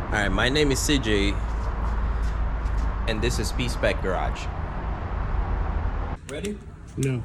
Alright, my name is CJ, and this is P-Spec Garage. Ready? No.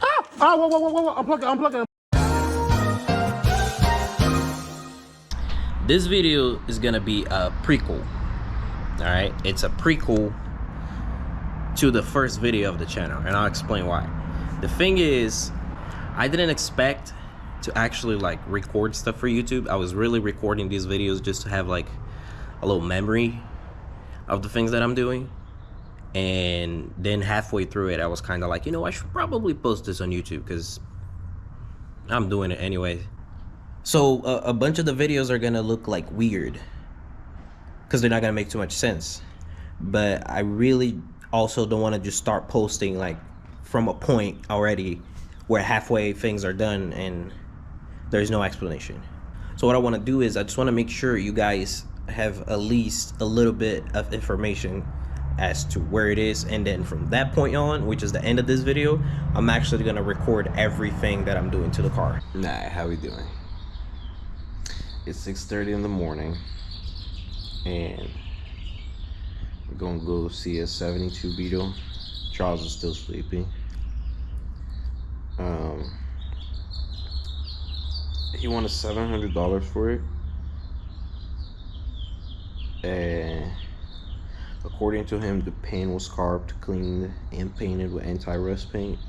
Ah! Whoa. Unplug it. This video is gonna be a prequel. Alright, it's a prequel to the first video of the channel, and I'll explain why. The thing is, I didn't expect to actually like record stuff for YouTube. I was really recording these videos just to have like a little memory of the things that I'm doing. And then halfway through it, I was kind of like, you know, I should probably post this on YouTube because I'm doing it anyway. So a bunch of the videos are gonna look like weird because they're not gonna make too much sense. But I really also don't want to just start posting like from a point already where halfway things are done and there's no explanation. So what I want to do is I just want to make sure you guys have at least a little bit of information as to where it is, and then from that point on, which is the end of this video, I'm actually gonna record everything that I'm doing to the car. Nah, how we doing? It's 6:30 in the morning, and we're gonna go see a 72 Beetle. Charles is still sleeping. He wanted $700 for it, and according to him, the paint was carved, cleaned, and painted with anti-rust paint,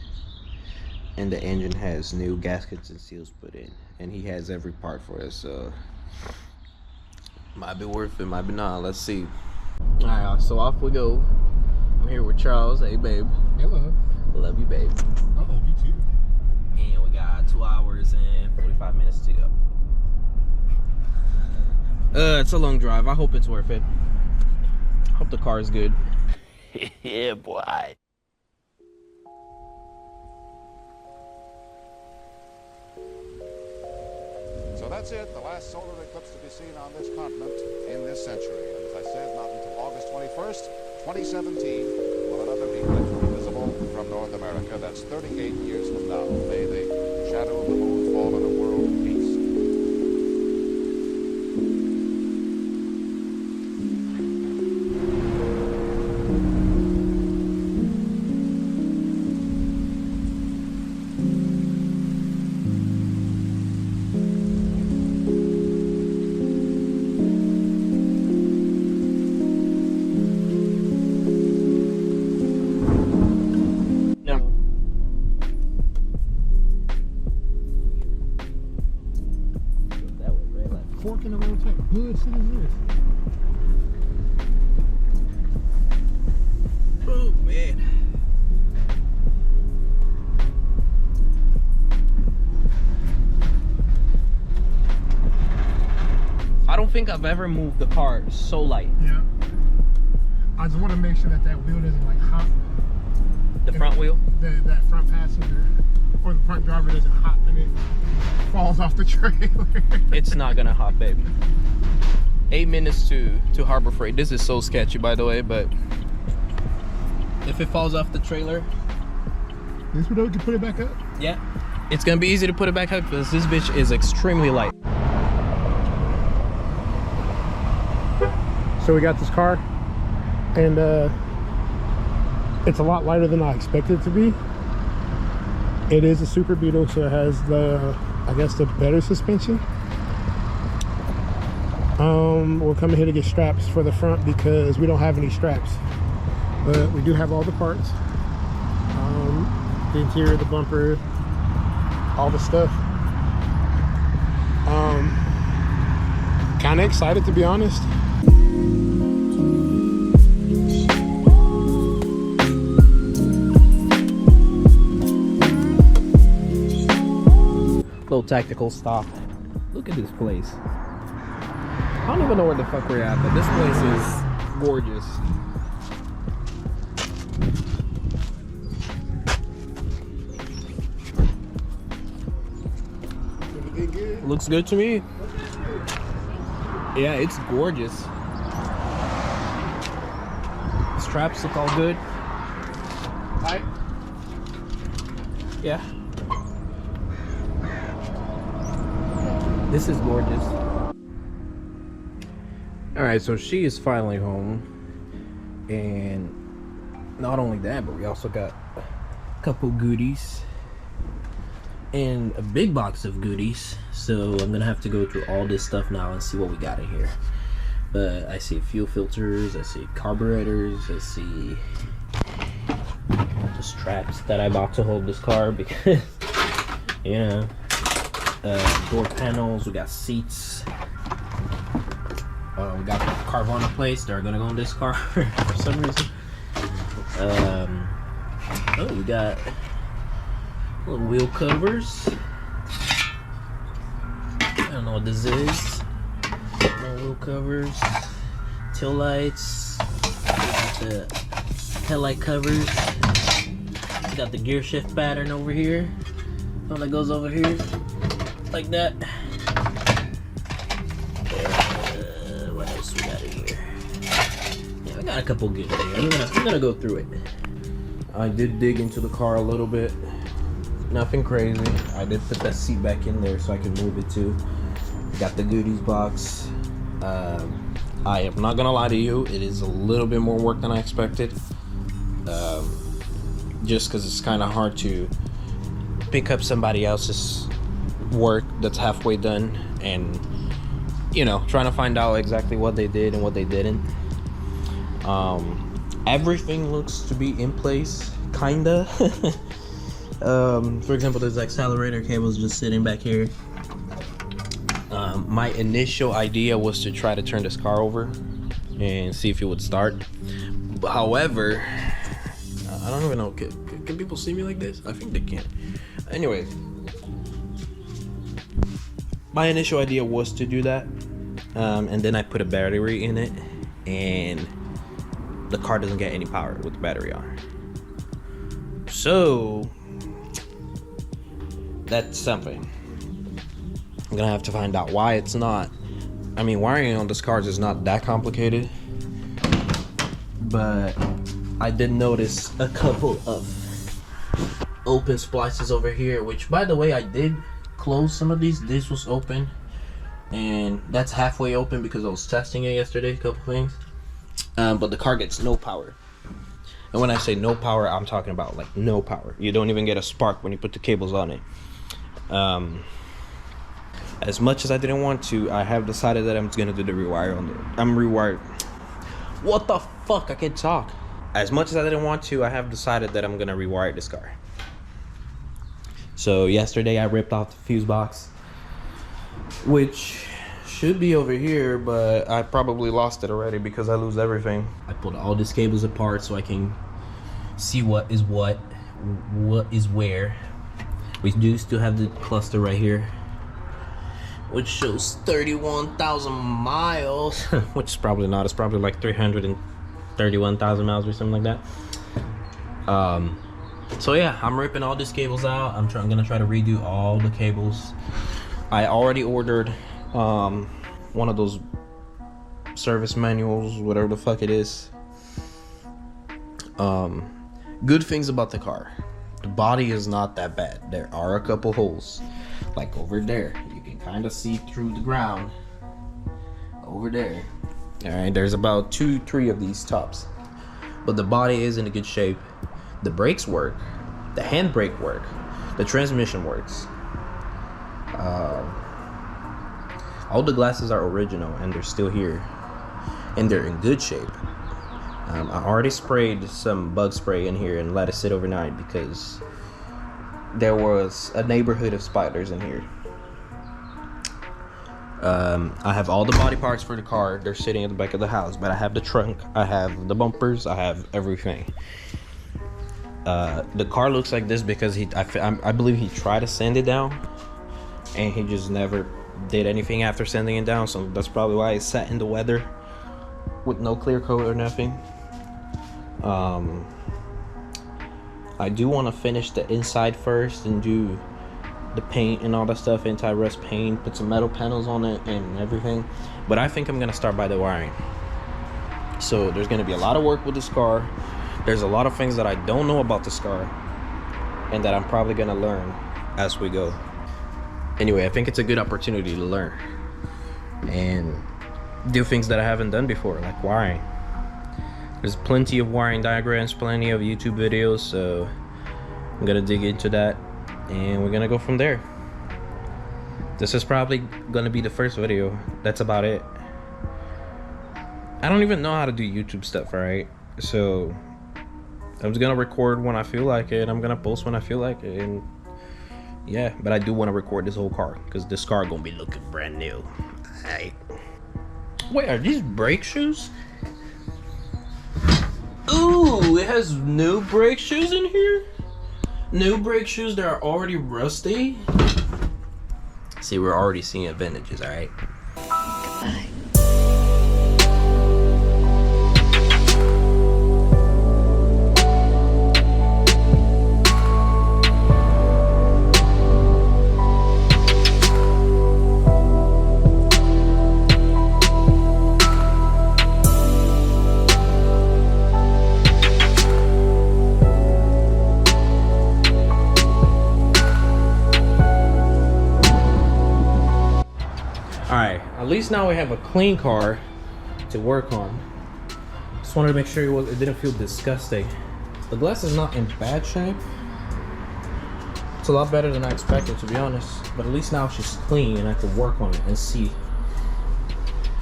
and the engine has new gaskets and seals put in, and he has every part for it, so might be worth it, might be not. Let's see. All right, so off we go. I'm here with Charles. Hey, babe. Hello. Love you, babe. I love you too. And we got 2 hours and 45 minutes to go. It's a long drive. I hope it's worth it. Hope the car is good. Yeah, boy. So that's it, the last solar eclipse to be seen on this continent in this century. And as I said, not until August 21st, 2017, will another eclipse be visible from North America. That's 38 years from now. May the shadow of the moon fall on a world of peace. Fork in the road type good shit is this? Oh, man. I don't think I've ever moved the car so light. Yeah. I just want to make sure that wheel doesn't like hop. The front wheel? That front passenger or the front driver doesn't hop and it falls off the trailer. It's not gonna hop, babe. 8 minutes to Harbor Freight. This is so sketchy, by the way, but if it falls off the trailer, This one, we can put it back up. yeah, it's gonna be easy to put it back up because this bitch is extremely light. So we got this car, and it's a lot lighter than I expected it to be. It is a Super Beetle, so it has the, I guess, the better suspension. We're coming here to get straps for the front because we don't have any straps, but we do have all the parts. The interior, the bumper, all the stuff. Kind of excited, to be honest. Little tactical stop. Look at this place. I don't even know where the fuck we're at, but this place is gorgeous. Looks good to me. Yeah, it's gorgeous. Straps look all good. Right? Yeah. This is gorgeous. Alright, so she is finally home. And not only that, but we also got a couple goodies. And a big box of goodies. So I'm gonna have to go through all this stuff now and see what we got in here. But I see fuel filters, I see carburetors, I see the straps that I bought to hold this car because, you know, door panels, we got seats, we got Carvana plates that are gonna go in this car for some reason. Oh, we got little wheel covers. I don't know what this is. Little wheel covers, tail lights, the headlight covers. We got the gear shift pattern over here. One that goes over here like that. What else we got in here? Yeah, we got a couple good things. I'm gonna go through it. I did dig into the car a little bit. Nothing crazy. I did put that seat back in there so I can move it too. Got the goodies box. I am not gonna lie to you, it is a little bit more work than I expected. Just because it's kind of hard to pick up somebody else's work that's halfway done and, you know, trying to find out exactly what they did and what they didn't. Everything looks to be in place, kinda. For example, there's accelerator cables just sitting back here. My initial idea was to try to turn this car over and see if it would start. However, I don't even know, can people see me like this? I think they can. Anyways, my initial idea was to do that, and then I put a battery in it, and the car doesn't get any power with the battery on. So that's something. I'm gonna have to find out why it's not. I mean, wiring on this car is not that complicated, but I did notice a couple of open splices over here, which, by the way, I did close some of these. This was open, and that's halfway open because I was testing it yesterday, a couple things. But the car gets no power. And when I say no power, I'm talking about like no power. You don't even get a spark when you put the cables on it. As much as I didn't want to, I have decided that I'm gonna do the rewire on there. I'm rewired. What the fuck? I can't talk. As much as I didn't want to, I have decided that I'm gonna rewire this car. So yesterday I ripped off the fuse box, which should be over here, but I probably lost it already because I lose everything. I pulled all these cables apart so I can see what is what is where. We do still have the cluster right here, which shows 31,000 miles, which is probably not. It's probably like 331,000 miles or something like that. So yeah, I'm ripping all these cables out. I'm gonna try to redo all the cables. I already ordered one of those service manuals, whatever the fuck it is. Good things about the car. The body is not that bad. There are a couple holes, like over there. You can kind of see through the ground over there. All right, there's about 2-3 of these tops, but the body is in a good shape. The brakes work, the handbrake work, the transmission works. All the glasses are original and they're still here, and they're in good shape. I already sprayed some bug spray in here and let it sit overnight because there was a neighborhood of spiders in here. I have all the body parts for the car. They're sitting at the back of the house, but I have the trunk, I have the bumpers, I have everything. The car looks like this because I believe he tried to sand it down and he just never did anything after sanding it down, so that's probably why it sat in the weather with no clear coat or nothing. I do want to finish the inside first and do the paint and all that stuff, anti-rust paint, put some metal panels on it and everything, but I think I'm gonna start by the wiring. So there's gonna be a lot of work with this car. There's a lot of things that I don't know about this car, and that I'm probably gonna learn as we go. Anyway, I think it's a good opportunity to learn and do things that I haven't done before, like wiring. There's plenty of wiring diagrams, plenty of YouTube videos, so I'm gonna dig into that and we're gonna go from there. This is probably gonna be the first video. That's about it. I don't even know how to do YouTube stuff, right? So I'm just gonna record when I feel like it. I'm gonna post when I feel like it, and yeah. But I do want to record this whole car because this car gonna be looking brand new. Alright. Wait, are these brake shoes? Ooh, it has new brake shoes in here. New brake shoes that are already rusty. See, we're already seeing advantages. All right. Goodbye. Alright, at least now we have a clean car to work on. Just wanted to make sure it didn't feel disgusting. The glass is not in bad shape. It's a lot better than I expected, to be honest. But at least now she's clean and I can work on it and see.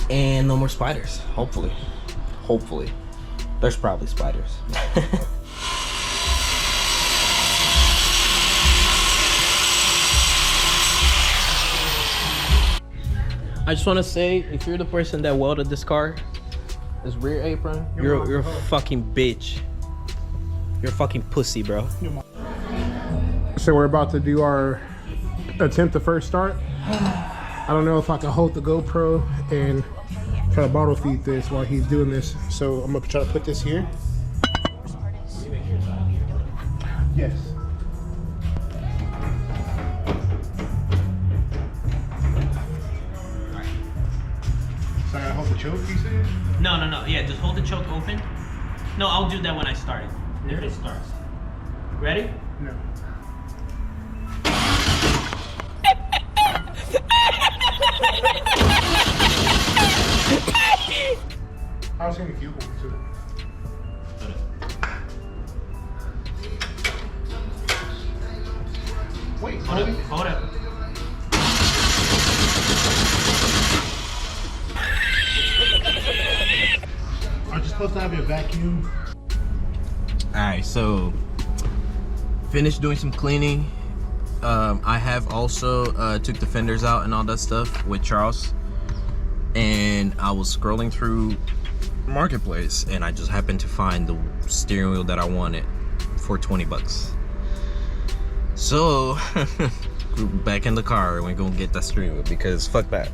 And no more spiders, hopefully. Hopefully. There's probably spiders. I just want to say, if you're the person that welded this car, this rear apron, you're a fucking bitch. You're a fucking pussy, bro. So we're about to do our attempt to first start. I don't know if I can hold the GoPro and try to bottle feed this while he's doing this. So I'm gonna try to put this here. Yes. So I gotta hold the choke, you said? No. Yeah, just hold the choke open. No, I'll do that when I start it. If it starts. Ready? No. I was thinking fuel too. Wait, Hold up. Are you supposed to have your vacuum? Alright, so finished doing some cleaning. I have also took the fenders out and all that stuff with Charles, and I was scrolling through Marketplace and I just happened to find the steering wheel that I wanted for 20 bucks. So we're back in the car and we're gonna get that steering wheel because fuck that.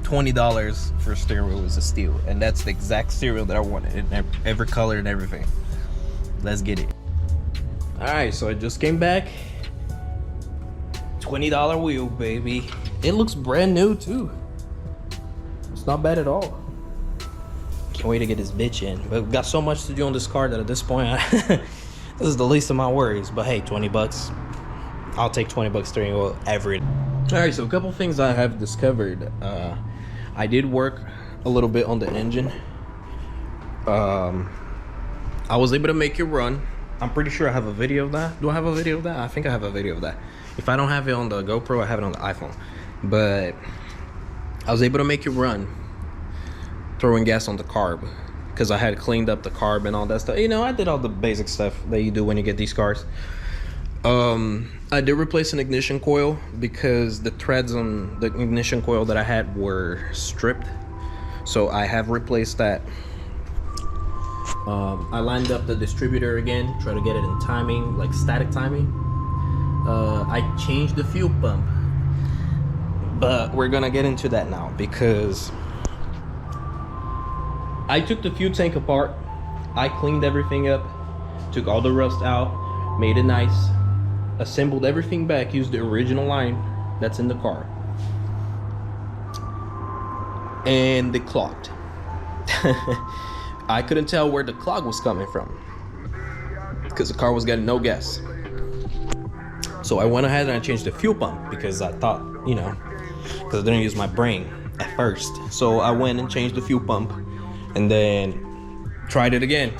$20 for a steering wheel is a steal, and that's the exact steering wheel that I wanted in every color and everything. Let's get it. All right, so I just came back. $20 wheel, baby. It looks brand new too. It's not bad at all. Can't wait to get this bitch in. But we've got so much to do on this car that at this point, this is the least of my worries. But hey, 20 bucks. I'll take 20 bucks steering wheel every day. All right, so a couple things I have discovered. I did work a little bit on the engine. I was able to make it run. I'm pretty sure I have a video of that. Do I have a video of that? I think I have a video of that. If I don't have it on the GoPro, I have it on the iPhone. But I was able to make it run, throwing gas on the carb, because I had cleaned up the carb and all that stuff. You know, I did all the basic stuff that you do when you get these cars. I did replace an ignition coil because the threads on the ignition coil that I had were stripped. So I have replaced that. I lined up the distributor again, try to get it in timing, like static timing. I changed the fuel pump, but we're gonna get into that now because I took the fuel tank apart. I cleaned everything up, took all the rust out, made it nice, assembled everything back, used the original line that's in the car, and it clogged. I couldn't tell where the clog was coming from because the car was getting no gas. So I went ahead and I changed the fuel pump because I thought, you know, because I didn't use my brain at first. So I went and changed the fuel pump and then tried it again.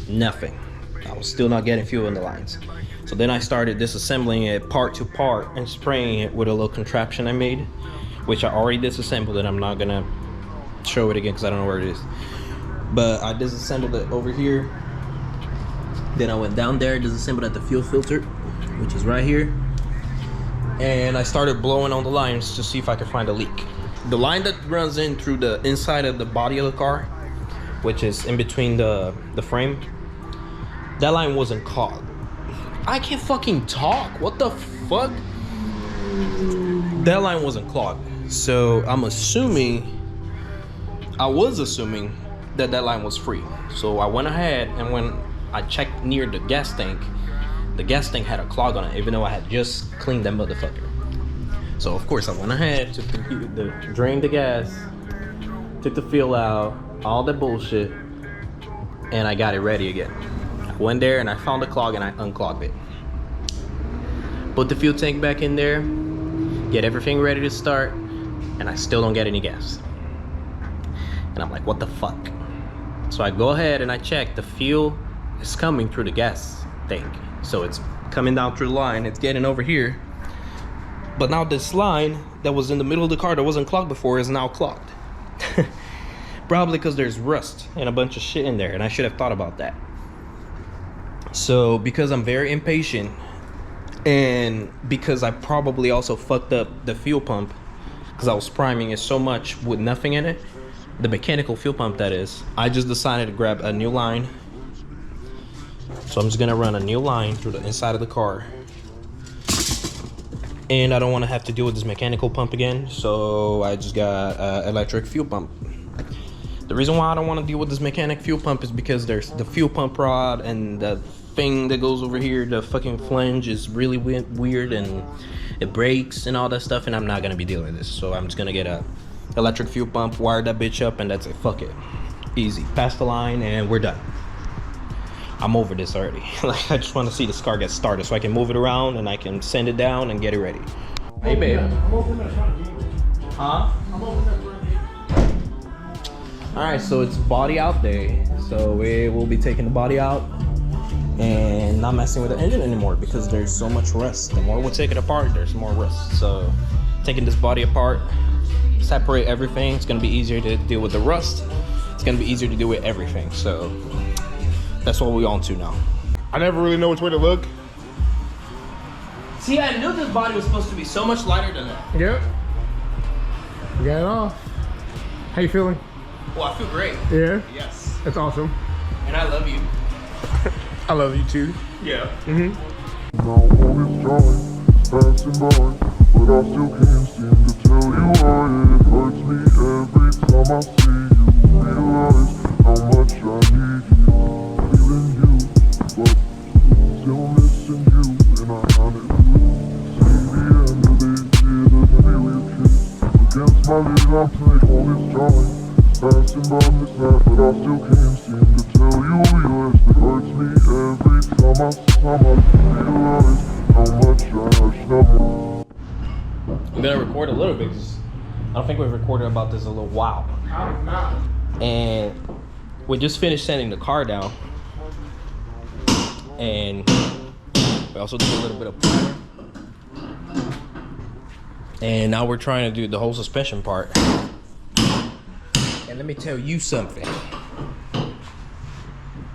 Nothing. I was still not getting fuel in the lines. So then I started disassembling it part to part and spraying it with a little contraption I made, which I already disassembled, and I'm not gonna show it again because I don't know where it is. But I disassembled it over here. Then I went down there, disassembled at the fuel filter, which is right here. And I started blowing on the lines to see if I could find a leak. The line that runs in through the inside of the body of the car, which is in between the frame, that line wasn't clogged. I can't fucking talk. What the fuck? That line wasn't clogged. So I was assuming that that line was free. So I went ahead, and when I checked near the gas tank had a clog on it, even though I had just cleaned that motherfucker. So of course I went ahead, took drained the gas, took the fuel out, all that bullshit, and I got it ready again. I went there and I found the clog and I unclogged it. Put the fuel tank back in there, get everything ready to start, and I still don't get any gas. And I'm like, what the fuck? So I go ahead and I check, the fuel is coming through the gas tank. So it's coming down through the line, it's getting over here. But now this line that was in the middle of the car that wasn't clogged before is now clogged. Probably because there's rust and a bunch of shit in there, and I should have thought about that. So because I'm very impatient, and because I probably also fucked up the fuel pump because I was priming it so much with nothing in it, the mechanical fuel pump that is, I just decided to grab a new line. So I'm just gonna run a new line through the inside of the car, and I don't want to have to deal with this mechanical pump again, so I just got an electric fuel pump. The reason why I don't want to deal with this mechanic fuel pump is because there's the fuel pump rod and the thing that goes over here, the fucking flange is really weird and it breaks and all that stuff, and I'm not gonna be dealing with this. So I'm just gonna get a electric fuel pump, wire that bitch up, and that's it. Fuck it, easy, pass the line and we're done. I'm over this already. Like, I just want to see this car get started so I can move it around and I can send it down and get it ready. Hey babe. Huh? Alright, so it's body out day. So we will be taking the body out and not messing with the engine anymore because there's so much rust. The more we take it apart, there's more rust. So taking this body apart, separate everything. It's gonna be easier to deal with the rust. It's gonna be easier to deal with everything. So that's what we're on to now. I never really know which way to look. See, I knew this body was supposed to be so much lighter than that. Yep. You got it off. How you feeling? Well, I feel great. Yeah? Yes. That's awesome. And I love you. I love you too. Yeah. Mm-hmm. Passing by, but I still can't seem to tell you why it hurts me every time I see you. Realize how much I need you, feeling you, but still missing you, and I honestly see the end of this year, the heavy kiss against my lid. I played all this time, passing by this night, but I still can't seem to tell you. Yes, it hurts me every time I realize how much I hurt you. I'm gonna record a little bit because I don't think we've recorded about this in a little while. I'm not. And we just finished sanding the car down, and we also did a little bit of primer. And now we're trying to do the whole suspension part. And let me tell you something.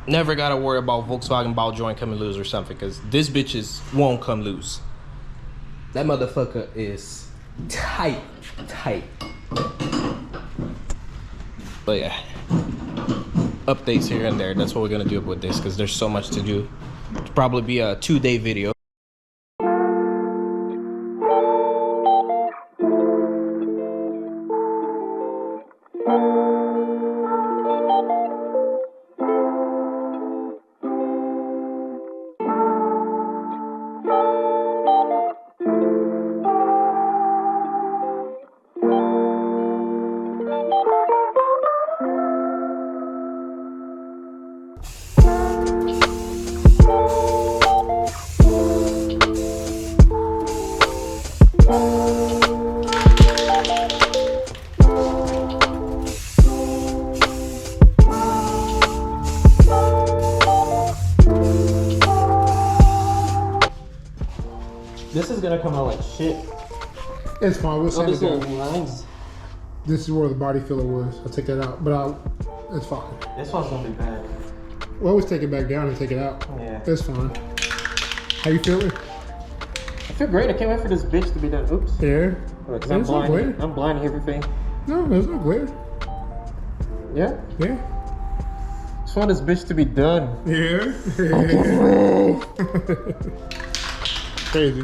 Never gotta worry about Volkswagen ball joint coming loose or something, because this bitches won't come loose. That motherfucker is tight. But yeah, updates here and there. That's what we're gonna do with this, because there's so much to do. It'll probably be a 2-day video. This is gonna come out like shit. It's fine. We'll Oh, sand it this little down. lines. This is where the body filler was. I'll take that out, but it's fine. This one's gonna be bad. We'll always take it back down and take it out. Yeah. It's fine. How you feeling? I feel great. I can't wait for this bitch to be done. Oops. Yeah. Look, 'cause There's no glare. I'm blinding everything. No, there's no glare. Yeah. Yeah. Just want this bitch to be done. Yeah. Crazy.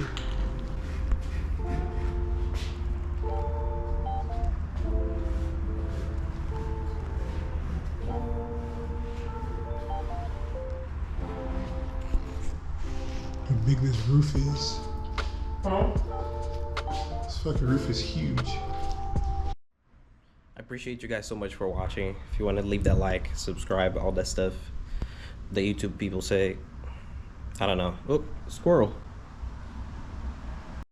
How big this roof is. This fucking roof is huge. I appreciate you guys so much for watching. If you want to leave that like, subscribe, all that stuff the YouTube people say. I don't know. Oh, squirrel.